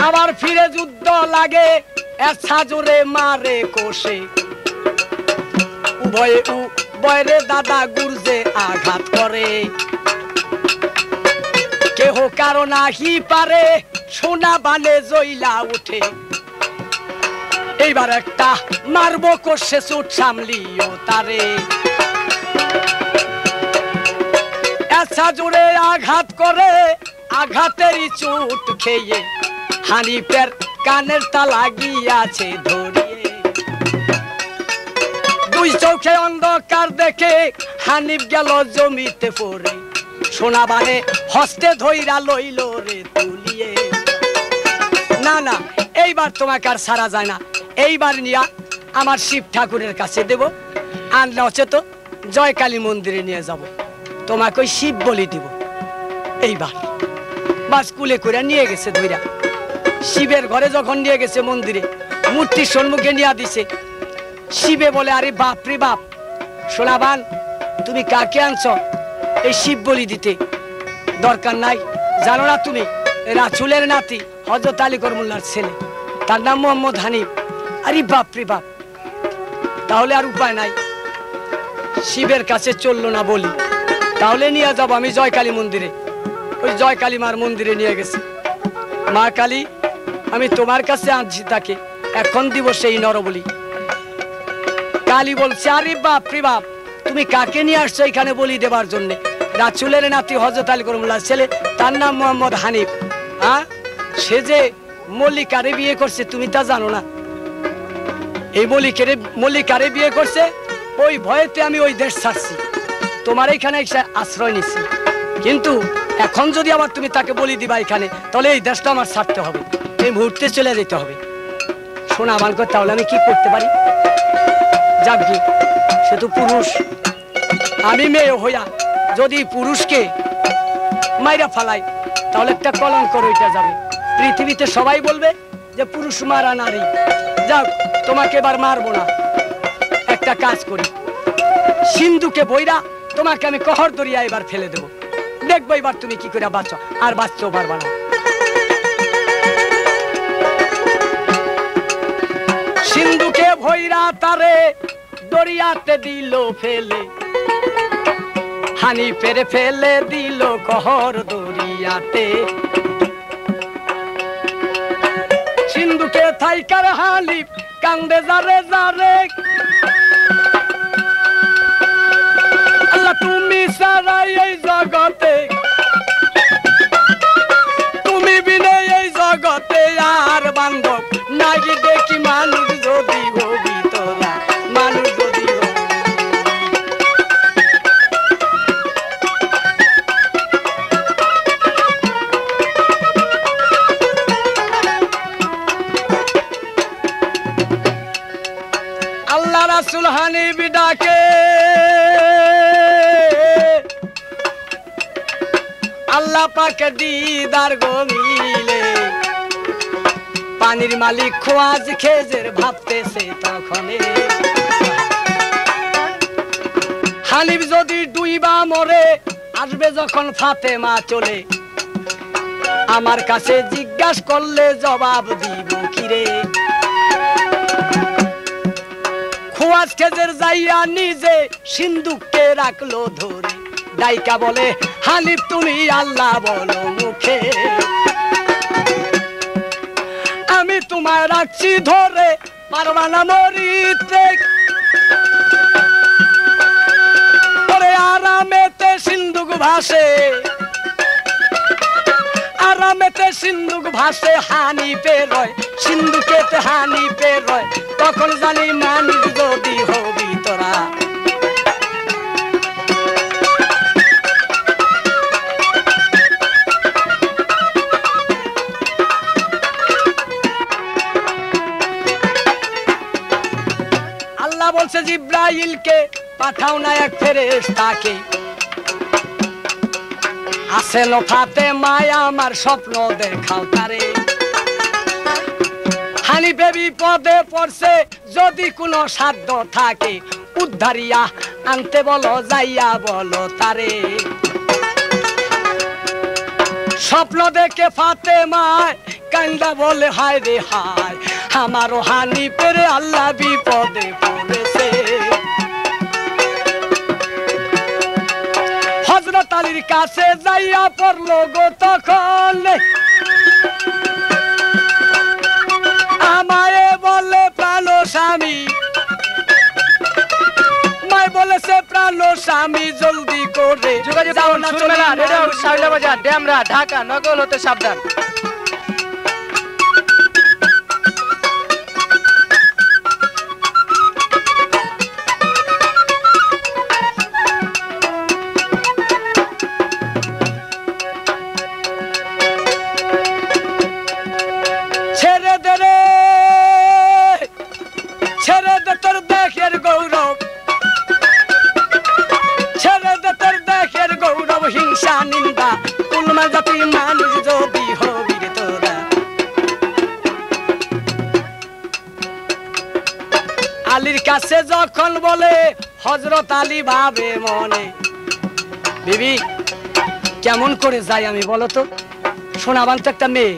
আবার ফিরে যুদ্ধ লাগে এসা জোরে মারে কোষে উভয়ে উভয়ে দাদা গুরজে আঘাত করে কেহ কারণ আহি পারে সোনা বানে জইলা উঠে এইবার একটা মারবো কোষে চোট সামলিও তারে এসা জোরে আঘাত করে আঘাতেরই চোট খেয়ে হানিফের কানের তালা গিয়াছে ধরিয়ে দুই চোখে অন্ধকার দেখে হানিফ গেল জমিতে পড়ে সোনা বানে হস্তে ধইরা লইল রে তুলিয়ে না না এইবার তোমাকে আর সারা যায় না এইবার নিয়া আমার শিব ঠাকুরের কাছে দেব আর নচেত জয়কালী মন্দিরে নিয়ে যাব তোমাকে ওই শিব বলি দিব এইবার বাস কুলে করে নিয়ে গেছে ধইরা শিবের ঘরে যখন নিয়ে গেছে মন্দিরে মূর্তির সম্মুখে নিয়ে দিছে শিবে বলে আরে বাপ রে বাপ সোনাবান তুমি কাকে আনছো এই শিব বলি দিতে দরকার নাই জানো না তুমি রাসূলের নাতি হযরত আলী করমুল্লাহর ছেলে তার নাম মোহাম্মদ হানিফ আরে বাপ রে বাপ তাহলে আর উপায় নাই শিবের কাছে চললো না বলি তাহলে নিয়ে যাব আমি জয়কালী মন্দিরে ওই জয়কালী মার মন্দিরে নিয়ে গেছে মা কালী আমি তোমার কাছে আনছি তাকে এখন দিব সেই নরবলি কালী বলছে আরে বাপ রে বাপ তুমি কাকে নিয়ে আসছো এখানে বলি দেবার জন্য রাসূলের নাতি হযরত আলী করমুল্লাহর ছেলে তার নাম মোহাম্মদ হানিফ হ্যাঁ সে যে মল্লিকারে বিয়ে করছে তুমি তা জানো না এই মল্লিকারে বিয়ে করছে ওই ভয়েতে আমি ওই দেশ ছাড়ছি তোমার এইখানে এসে আশ্রয় নিচ্ছি কিন্তু এখন যদি আবার তুমি তাকে বলি দিবা এখানে তাহলে এই দেশটা আমার ছাড়তে হবে এই মুহূর্তে চলে যেতে হবে শোনা আমার কথা তাহলে আমি কি করতে পারি যাক গে সে তো পুরুষ আমি মেয়ে হইয়া যদি পুরুষকে মাইরা ফালাই তাহলে একটা কলঙ্ক রইটা যাবে পৃথিবীতে সবাই বলবে যে পুরুষ মারা নারী যাক তোমাকে এবার মারবো না একটা কাজ করি সিন্ধুকে বইরা তোমাকে আমি কহর দরিয়া এবার ফেলে দেবো দেখবো এবার তুমি কি করে বাঁচো আর বাঁচতেও পারবা না সিন্ধুকে ভৈরা তারে দরিয়াতে দিল ফেলে হানিফের ফেলে দিল কহর দরিয়াতে সিন্ধুকে থাইকার হানিফ কান্দে যারে যারে আল্লাহ তুমি সারাই এই জগতে তুমি বিনে এই জগতে আর বান্ধব নাকি দেখি মানুষ যদি হবি তোরা মানুষ যদি আল্লাহ রাসূল হানিফ ডাকে আল্লাহ পাকে দিদার গমিলে পানির মালিক খোয়াজ খেজের ভাবতেছে তখনে হানিফ যদি ডুইবা মরে আসবে যখন ফাতেমা চলে আমার কাছে জিজ্ঞাসা করলে জবাব দিব কিরে খোয়াজ খেজের যাইয়া নিজে সিন্ধুককে রাখলো ধরে ডাইকা বলে হানিফ তুমি আল্লাহ বলো মুখে আমি তোমায় রাখছি ধরে পারবা না মরিতে পরে আরামেতে সিন্ধুক ভাসে আরামেতে সিন্ধুক ভাসে হানিফে রয় সিন্ধুকেতে হানিফে রয় তখন জানি মানুষ যদি হবি তোরা বলছে জিব্রাইলকে পাঠাও না এক ফেরেশতাকে আসে লফাতে মায়া আমার স্বপ্ন দেখাও তারে হানিফে বিপদে পড়ছে যদি কোনো সাধ্য থাকে উদ্ধারিয়া আনতে বলো যাইয়া বলো তারে স্বপ্ন দেখে ফাতেমা কান্দা বলে হায় রে হায় আমারও হানিফের আল্লাহ বিপদে পড়েছে। হযরত আলীর কাছে যাইয়া পড়লো গো তখন আমায় বলে প্রাণ স্বামী, মায় বলেছে প্রাণ স্বামী জলদি করে যোগাযোগ করুন সুরমেলা রেডিও শাইলা বাজার ডেমরা ঢাকা নকল হতে সাবধান। ছেড়ে দে রে ছেড়ে দে তোর দেখের গৌরব, ছেড়ে দে তোর দেখের গৌরব হিংসা নিন্দা কুলমা জাতি মানুষ যদি হবি রে তোরা। আলীর কাছে যখন বলে হযরত আলী ভাবে মনে বিবি কেমন করে যাই আমি বলো তো, শোনাবান তো একটা মেয়ে,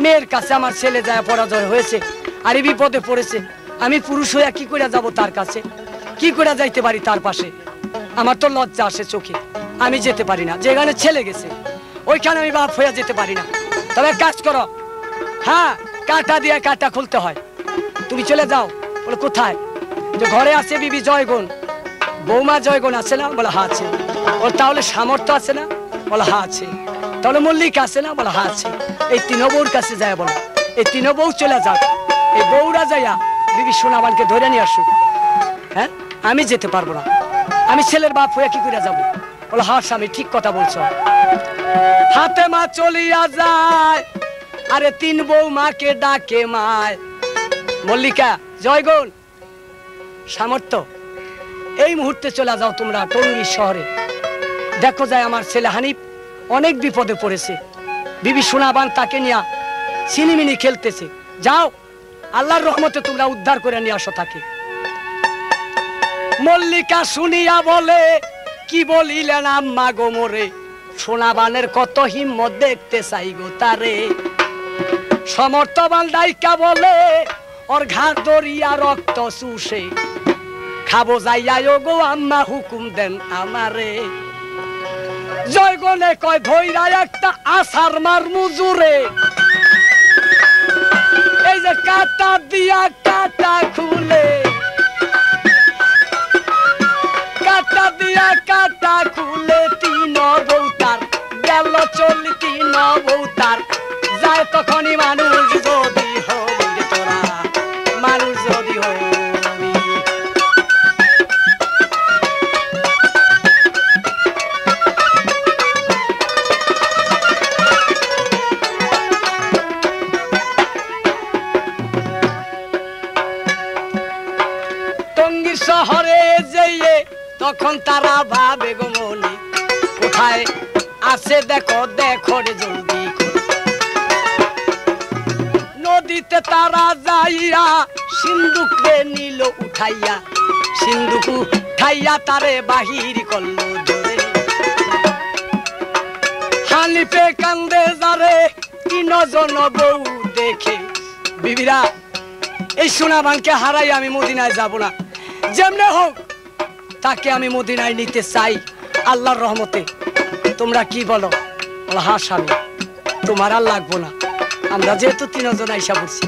মেয়ের কাছে আমার ছেলে যায় পরাজয় হয়েছে আর এই বিপদে পড়েছে, আমি পুরুষ হইয়া কি করে যাব তার কাছে, কি করে যাইতে পারি তার পাশে, আমার তো লজ্জা আসে চোখে, আমি যেতে পারি না, যেখানে ছেলে গেছে ওইখানে আমি বাপ হইয়া যেতে পারি না। তবে কাজ করো, হ্যাঁ কাঁটা দিয়ে কাঁটা খুলতে হয়, তুমি চলে যাও। বলে কোথায়? যে ঘরে আছে বিবি জয়গুণ, বৌমা জয়গুণ আছে না? বলে হ্যাঁ আছে। ওর তাহলে সামর্থ্য আছে না? বলে হ্যাঁ আছে। তাহলে মল্লিক আছে না? বলে হ্যাঁ আছে। এই তিন বউর কাছে যায় বলো, এই তিন বউ চলে যাক, এই বউরা যাইয়া বিবি সোনাবানকে ধরে নিয়ে আসুক। হ্যাঁ আমি যেতে পারবো না, আমি ছেলের বাপ হয়ে কি করে যাবো? বলে হ্যাঁ স্বামী ঠিক কথা বলছো। হাতে মা চলিয়া যায়, আরে তিন বউ মাকে ডাকে মায়, মল্লিকা জয়গুণ সামর্থ্য এই মুহূর্তে চলে যাও তোমরা টঙ্গী শহরে, দেখো যায় আমার ছেলে হানিফ অনেক বিপদে পড়েছে, বিবি সোনাবান তাকে নিয়ে ছিনিমিনি খেলতেছে, যাও আল্লাহর রহমতে তোমরা উদ্ধার করে নিয়ে আসো তাকে। মল্লিকা শুনিয়া বলে কি বলিলেন আম্মা গো মোরে, সোনাবানের কত হিম্মত দেখতে চাই গো তারে। সমর্থবান ডাইকা বলে ওর ঘাট দরিয়া রক্ত চুষে, খাবো যাইয়া গো আম্মা হুকুম দেন আমারে। জয়গণে কয় ধইরা একটা আসার মার মুজুরে, এই যে কাটা দিয়া কাটা খুলে, কাটা দিয়া কাটা খুলে তিন বউতার গেল চলি, তিন বউতার যায় তখনই মানুষ যদি হবি রে তোরা, মানুষ যদি হবি। শহরে যেয়ে তখন তারা ভাবে গো মনি কোথায় আছে দেখো দেখো রে জলদি। নদীতে তারা যাইয়া সিন্ধুক রে নিল উঠাইয়া, সিন্ধুক উঠাইয়া তারে বাহির করলো জোরে। হানিফে কান্দে যারে তিনজন বউ দেখে, বিবিরা এই সোনাবানকে হারাই আমি মদিনায় যাব না, যেমনে হোক তাকে আমি মদিনায় নিতে চাই আল্লাহর রহমতে। তোমরা কি বলো? হ্যাঁ স্বামী তোমার আর লাগবো না, আমরা যেহেতু তিনজন আইসা পড়ছি,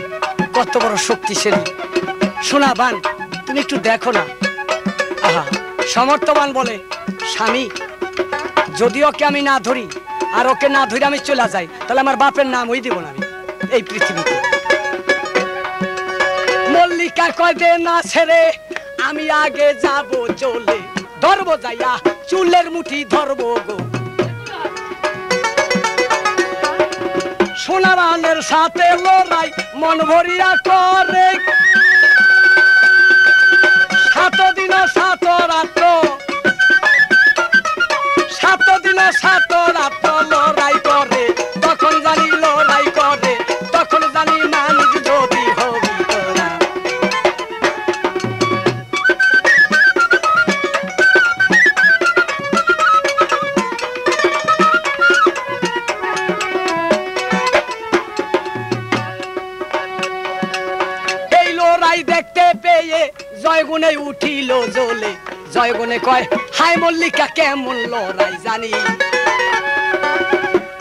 কত বড় শক্তিশালী সোনাবান তুমি একটু দেখো না। আহা সমর্থবান বলে স্বামী যদি ওকে আমি না ধরি আর ওকে না ধরে আমি চলে যাই তাহলে আমার বাপের নাম ওই দিব না আমি এই পৃথিবীতে। মল্লিকা কয় দে না ছেড়ে আমি আগে যাব চলে, ধরবো যাইয়া চুলের মুঠি ধরবো গো। সোনাবানের সাথে লড়াই মন ভরিয়া করে, 7 দিন 7 রাত, 7 দিন 7 রাত লড়াই করে, তখন জানি লড়াই করে, তখন জানি মানুষ যদি হবি তোরা। জয়গুনে উঠিল জ্বলে জয়গুনে কয় হাই মল্লিকা কেমন লড়াই জানি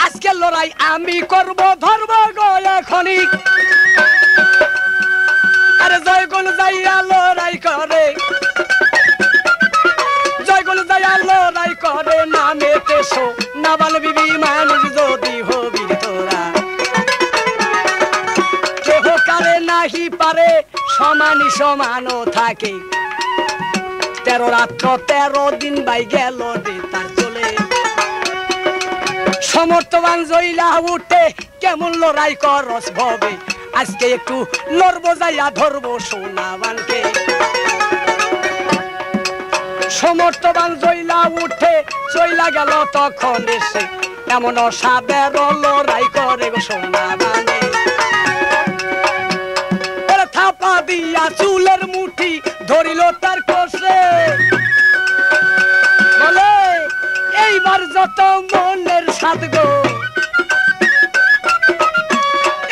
আজকে লড়াই আমি করব ধরব গো এখনই আরে জয়গুন যাইয়া লড়াই করে জয়গুন যাইয়া লড়াই করে নামে তেসো নাবাল বিবি মানুষ যদি হবি তোরা কেহ কারে নাহি পারে সমানি সমানও থাকে 13 রাত্র 13 দিন বাই গেল রে তার চলে সমর্থবান জইলা উঠে কেমন লড়াই করস ভবে আজকে একটু লড়বো যাইয়া ধরবো সোনাবানকে সমর্থবান জইলা উঠে চইলা গেল তখন এসে এমন সাদের লড়াই করে গো সোনাবানে থাপা দিয়া চুলের মুঠি ধরিল তার কষে বলে এইবার যত মনের সাধ গো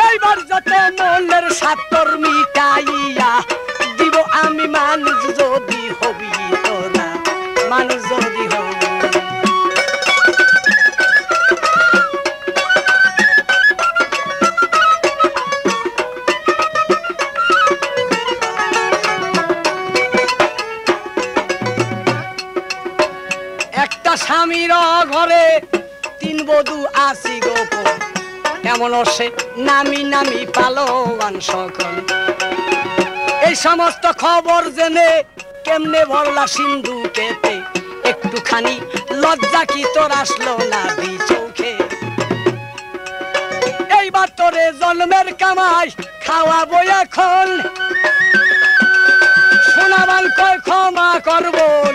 এইবার যত মনের সাধ তোর মিটাইয়া দিব আমি মানুষ যদি হবি তোরা মানুষ যদি হবি স্বামীর ঘরে 3 বধূ আসি গোপন এমন সে নামি নামি পালোয়ান সকল এই সমস্ত খবর জেনে কেমনে ভরলা সিন্ধুকেতে একটুখানি লজ্জা কি তোর আসলো না দি চোখে এইবার তোরে জন্মের কামাই খাওয়াবো এখন সোনাবান কয় ক্ষমা করবন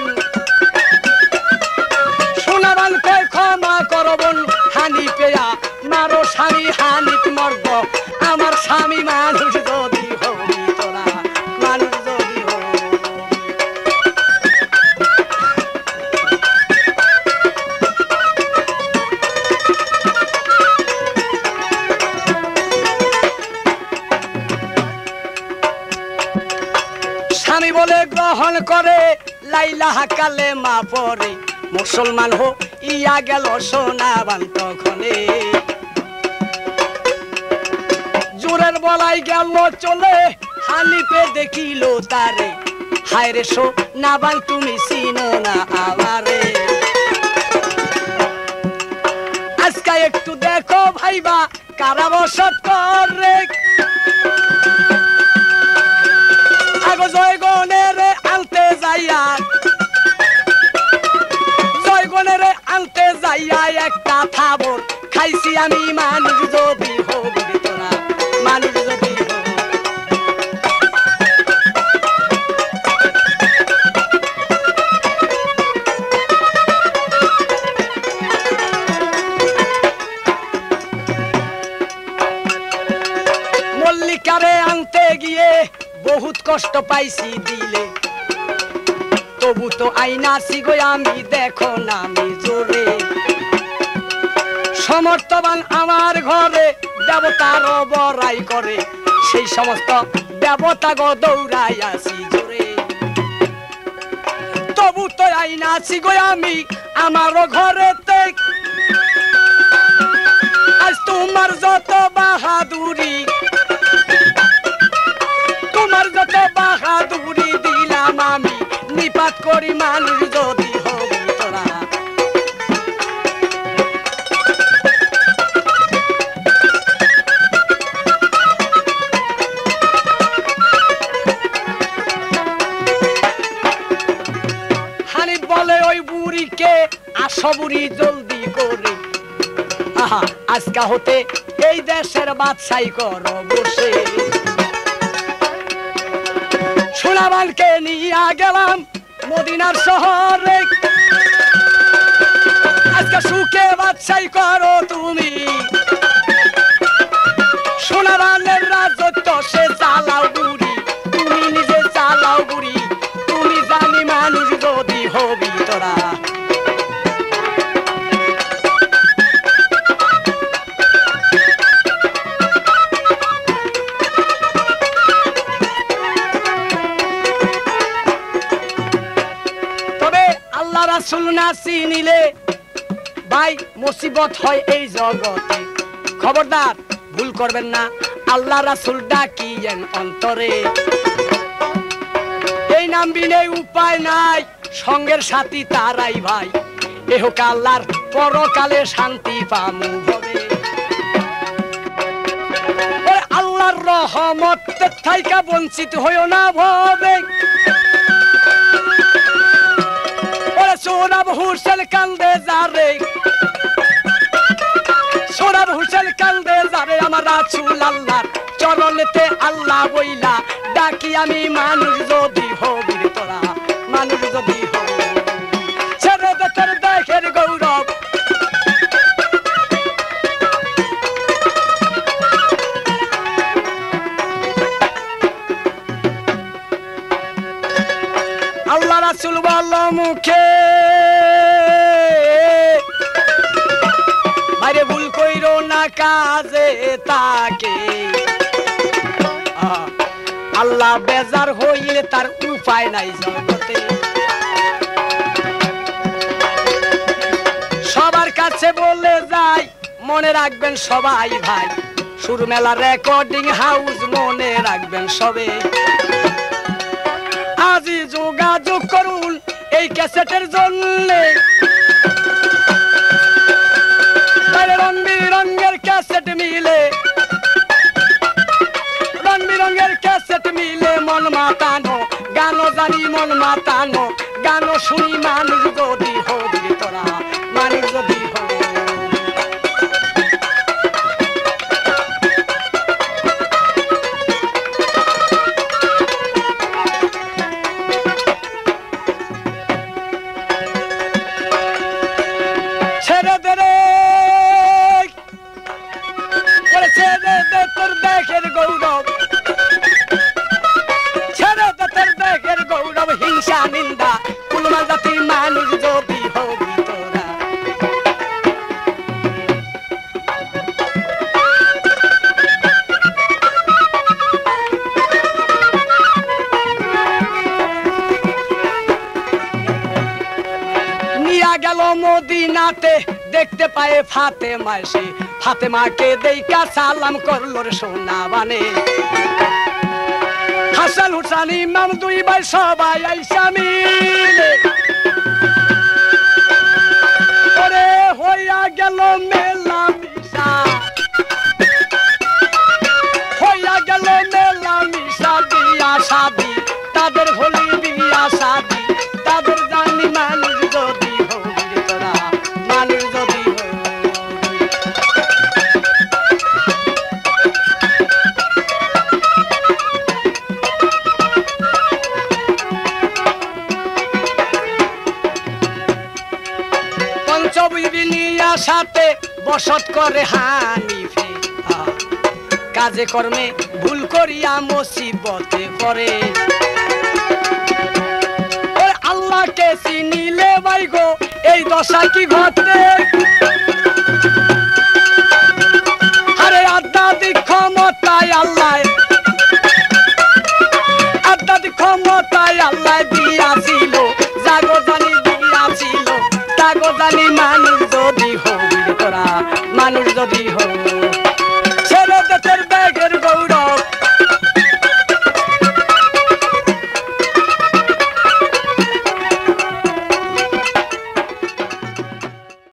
সোনাবান কয় ক্ষমা করবন হানি পেয়া মারো স্বামী হানিত মরব আমার স্বামী মানুষ যদি হবি তোরা মানুষ যদি হবি স্বামী বলে গ্রহণ করে লাইলা হাকালে মা পরে মুসলমান হো ইয়া গেল সোনাবান তখনে জোরের বলাই গেল চলে হানিপে দেখিল তারে হায় রে সোনাবান তুমি চিনো না আমারে আজকে একটু দেখো ভাইবা কারা বসত করে আগো জয়গণের আনতে যাইয়া জয়গণের আনতে যাইয়া একটা থাবর খাইছি আমি মানুষ যদি হবি তোরা মানুষ যদি মল্লিকারে আনতে গিয়ে বহুত কষ্ট পাইছি দিলে তবু তো আইনাছি গো আমি দেখো না আমি জোরে সমর্থবান আমার ঘরে দেবতার বড়াই করে সেই সমস্ত দেবতা গো দৌড়াই আসি জোরে তবু তো আইনাছি গো আমি আমার ঘরেতে আজ তোমার যত বাহাদুরি তোমার যত বাহাদুরি দিলাম আমি নিপাত করি মানুষ যদি হবি তোরা হানিফ বলে ওই বুড়িকে আসো বুড়ি জলদি করে আহা আজকা হতে এই দেশের বাদশাই করো বসে সোনাবানকে নিয়ে গেলাম মদিনার শহরে আজকে সুখে বাদশাই করো তুমি সোনাবানের রাজত্ব সে চালাও বুড়ি তুমি নিজে চালাও বুড়ি তুমি জানি মানুষ যদি হবি তোরা রাসূল না চিনিলে ভাই মুসিবত হয় এই জগতে। খবরদার ভুল করবেন না, আল্লাহ রাসূল ডাকিয়েন অন্তরে। এই নাম বিনে উপায় নাই, সঙ্গের সাথী তারাই ভাই এহোক আল্লাহর পরকালে শান্তি পামু হবে। আল্লাহর রহমত থাইকা বঞ্চিত হইও না ভবে। সোরাব হুসেন কান্দে যারে, সোরাব হুসেন কান্দে যারে আমার রাসূল আল্লাহর চরণেতে আল্লাহ বইলা ডাকি আমি মানুষ যদি হবি তোরা, মানুষ যদি হবি ছেড়ে দে তোর দেহের গৌরব। আল্লাহ রাসূল বলল মুখে বাইরে ভুল কইরো না কাজে তাকে। আল্লাহ বেজার হইলে তার উপায় নাই জগতে। সবার কাছে বলে যাই মনে রাখবেন সবাই ভাই, সুরমেলা রেকর্ডিং হাউস মনে রাখবেন সবে। আজই যোগাযোগ করুন এই ক্যাসেটের জন্য। রং বিরঙ্গের ক্যাসেট মিলে, রং বিরঙ্গের ক্যাসেট মিলে মন মাতানো, গানও জানি মন মাতানো, গানও শুনি মানুষ যদি হবি তোরা, মানুষ যদি হবি। ছেড়ে দে রে ছেড়ে দে তোর দেহের গৌরব, ছেড়ে দে তোর দেহের গৌরব। হিংসা নিন্দা কুলমা জাতি মানুষ যদি হবি তোরা। নিয়া গেল মদিনাতে দেখতে পায়ে ফাতেমা, সে ফাতেমাকে দেইকা সালাম করলো রে সোনা বানে। হাসান হুসান ইমাম দুই ভাই সবাই আইসা মিলে ওরে হইয়া গেল মেলা মিশা, হইয়া গেল মেলা মিশা। বিয়া শাদি তাদের হলি বিয়া শাদি, তাদের জানি মানুষ যদি হবি তোরা, মানুষ যদি হবি। পঞ্চবিবি নিয়া সাথে বসত করে হানিফে, কাজে কর্মে ভুল করিয়া মুসিবতে পড়ে। আল্লাহকে চিনিলে ভাই গো এই দশা কি ঘটে।